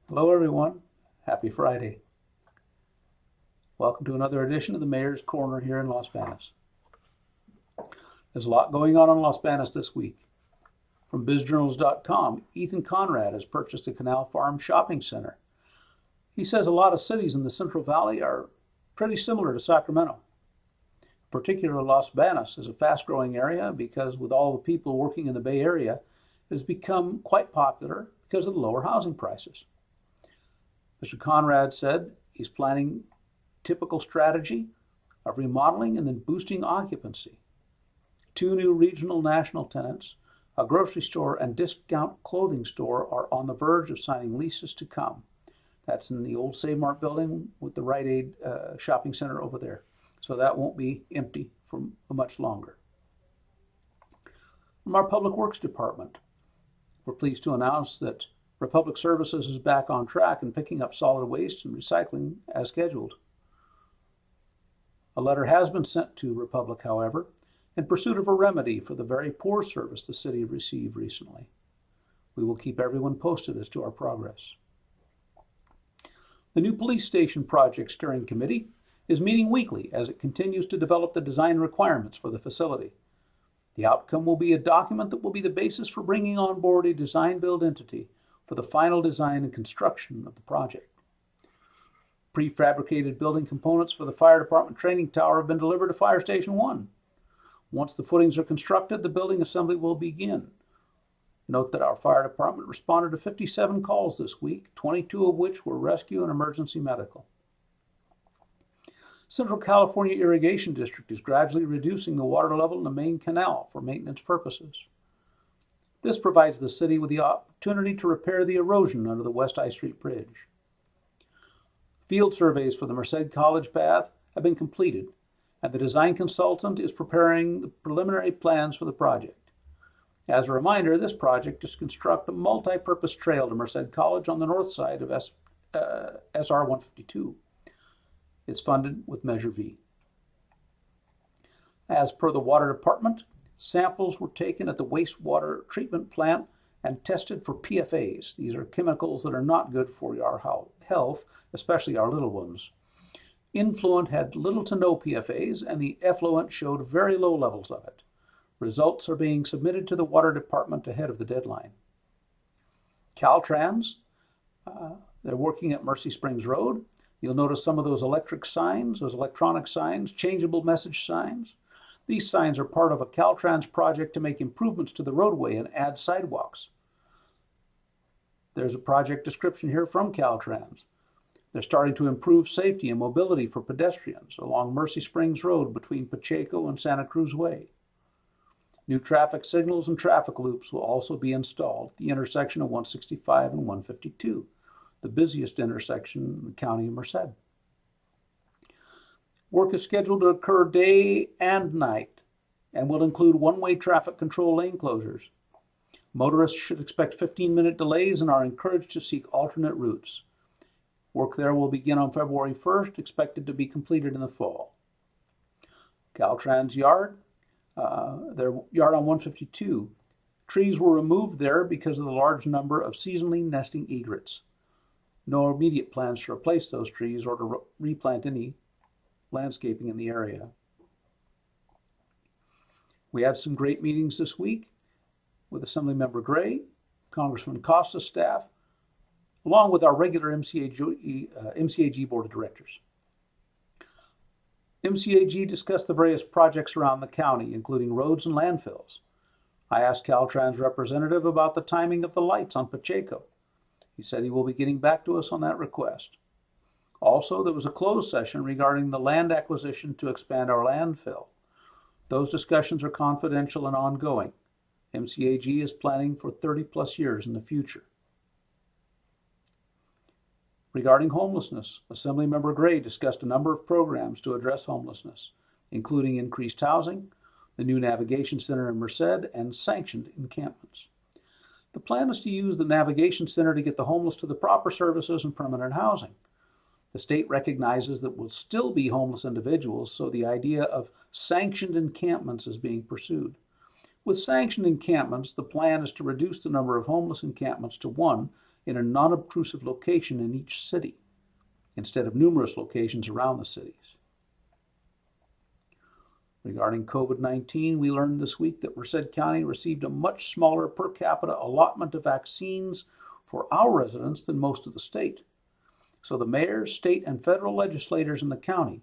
Hello, everyone. Happy Friday. Welcome to another edition of the Mayor's Corner here in Los Banos. There's a lot going on in Los Banos this week. From BizJournals.com, Ethan Conrad has purchased a Canal Farm shopping center. He says a lot of cities in the Central Valley are pretty similar to Sacramento. In particular, Los Banos is a fast-growing area because with all the people working in the Bay Area, it has become quite popular because of the lower housing prices. Mr. Conrad said he's planning typical strategy of remodeling and then boosting occupancy. 2 new regional national tenants, a grocery store and discount clothing store are on the verge of signing leases to come. That's in the old Save Mart building with the Rite Aid shopping center over there. So that won't be empty for much longer. From our Public Works Department, we're pleased to announce that Republic Services is back on track in picking up solid waste and recycling as scheduled. A letter has been sent to Republic, however, in pursuit of a remedy for the very poor service the city received recently. We will keep everyone posted as to our progress. The new police station project steering committee is meeting weekly as it continues to develop the design requirements for the facility. The outcome will be a document that will be the basis for bringing on board a design-build entity for the final design and construction of the project. Prefabricated building components for the fire department training tower have been delivered to Fire Station 1. Once the footings are constructed, the building assembly will begin. Note that our fire department responded to 57 calls this week, 22 of which were rescue and emergency medical. Central California Irrigation District is gradually reducing the water level in the main canal for maintenance purposes. This provides the city with the opportunity to repair the erosion under the West I Street Bridge. Field surveys for the Merced College path have been completed, and the design consultant is preparing the preliminary plans for the project. As a reminder, this project is to construct a multi-purpose trail to Merced College on the north side of SR 152. It's funded with Measure V. As per the Water Department, samples were taken at the wastewater treatment plant and tested for PFAs. These are chemicals that are not good for our health, especially our little ones. Influent had little to no PFAs, and the effluent showed very low levels of it. Results are being submitted to the Water Department ahead of the deadline. Caltrans, they're working at Mercy Springs Road. You'll notice some of those electric signs, those electronic signs, changeable message signs. These signs are part of a Caltrans project to make improvements to the roadway and add sidewalks. There's a project description here from Caltrans. They're starting to improve safety and mobility for pedestrians along Mercy Springs Road between Pacheco and Santa Cruz Way. New traffic signals and traffic loops will also be installed at the intersection of 165 and 152, the busiest intersection in the county of Merced. Work is scheduled to occur day and night and will include one-way traffic control lane closures. Motorists should expect 15-minute delays and are encouraged to seek alternate routes. Work there will begin on February 1st, expected to be completed in the fall. Caltrans yard, their yard on 152. Trees were removed there because of the large number of seasonally nesting egrets. No immediate plans to replace those trees or to replant any landscaping in the area. We had some great meetings this week with Assemblymember Gray, Congressman Costa's staff, along with our regular MCAG Board of Directors. MCAG discussed the various projects around the county, including roads and landfills. I asked Caltrans representative about the timing of the lights on Pacheco. He said he will be getting back to us on that request. Also, there was a closed session regarding the land acquisition to expand our landfill. Those discussions are confidential and ongoing. MCAG is planning for 30-plus years in the future. Regarding homelessness, Assemblymember Gray discussed a number of programs to address homelessness, including increased housing, the new Navigation Center in Merced, and sanctioned encampments. The plan is to use the Navigation Center to get the homeless to the proper services and permanent housing. The state recognizes that will still be homeless individuals, so the idea of sanctioned encampments is being pursued. With sanctioned encampments, the plan is to reduce the number of homeless encampments to one in a non-obtrusive location in each city, instead of numerous locations around the cities. Regarding COVID-19, we learned this week that Merced County received a much smaller per capita allotment of vaccines for our residents than most of the state. So the mayors, state, and federal legislators in the county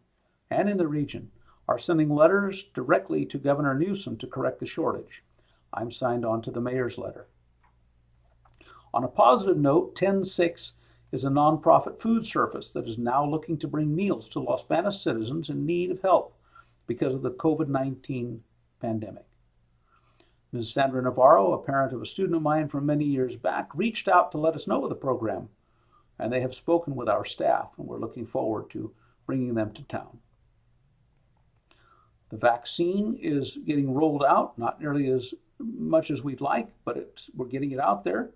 and in the region are sending letters directly to Governor Newsom to correct the shortage. I'm signed on to the mayor's letter. On a positive note, 10-6 is a nonprofit food service that is now looking to bring meals to Los Banos citizens in need of help because of the COVID-19 pandemic. Ms. Sandra Navarro, a parent of a student of mine from many years back, reached out to let us know of the program, and they have spoken with our staff, and we're looking forward to bringing them to town. The vaccine is getting rolled out, not nearly as much as we'd like, but we're getting it out there.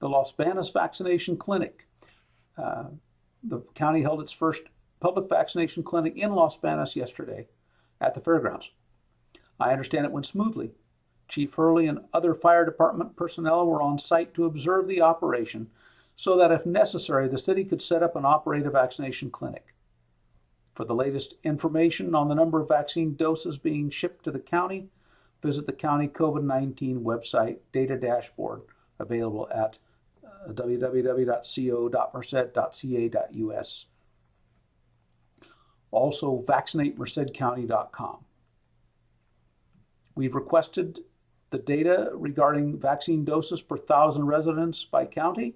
The Los Banos Vaccination Clinic. The county held its first public vaccination clinic in Los Banos yesterday at the fairgrounds. I understand it went smoothly. Chief Hurley and other fire department personnel were on site to observe the operation so that if necessary, the city could set up and operate a vaccination clinic. For the latest information on the number of vaccine doses being shipped to the county, visit the county COVID-19 website data dashboard available at www.co.merced.ca.us. Also, vaccinatemercedcounty.com. We've requested the data regarding vaccine doses per 1,000 residents by county,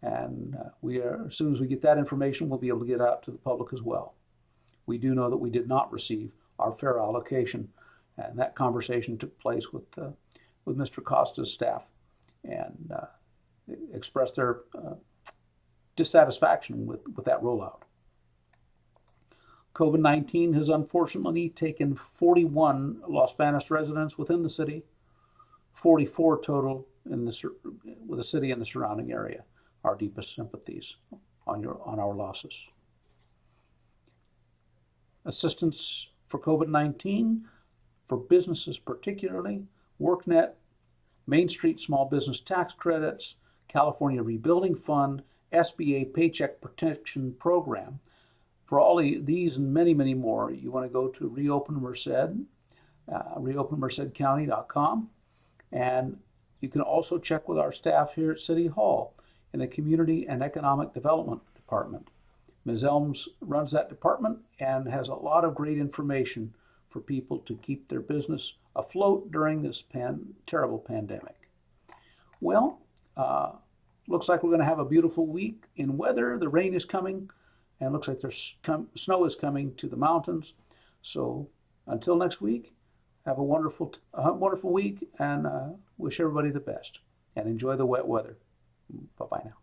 and as soon as we get that information, we'll be able to get out to the public as well. We do know that we did not receive our fair allocation, and that conversation took place with Mr. Costa's staff, and expressed their dissatisfaction with that rollout. COVID-19 has unfortunately taken 41 Los Banos residents within the city, 44 total with the city and the surrounding area. Our deepest sympathies on our losses. Assistance for COVID-19 for businesses particularly, WorkNet, Main Street Small Business Tax Credits, California Rebuilding Fund, SBA Paycheck Protection Program. For all these and many, many more, you want to go to Reopen Merced, reopenmercedcounty.com, and you can also check with our staff here at City Hall in the Community and Economic Development Department. Ms. Elms runs that department and has a lot of great information for people to keep their business afloat during this terrible pandemic. Well, looks like we're going to have a beautiful week in weather. The rain is coming, and it looks like there's snow is coming to the mountains. So until next week, have a wonderful week, and wish everybody the best. And enjoy the wet weather. Bye-bye now.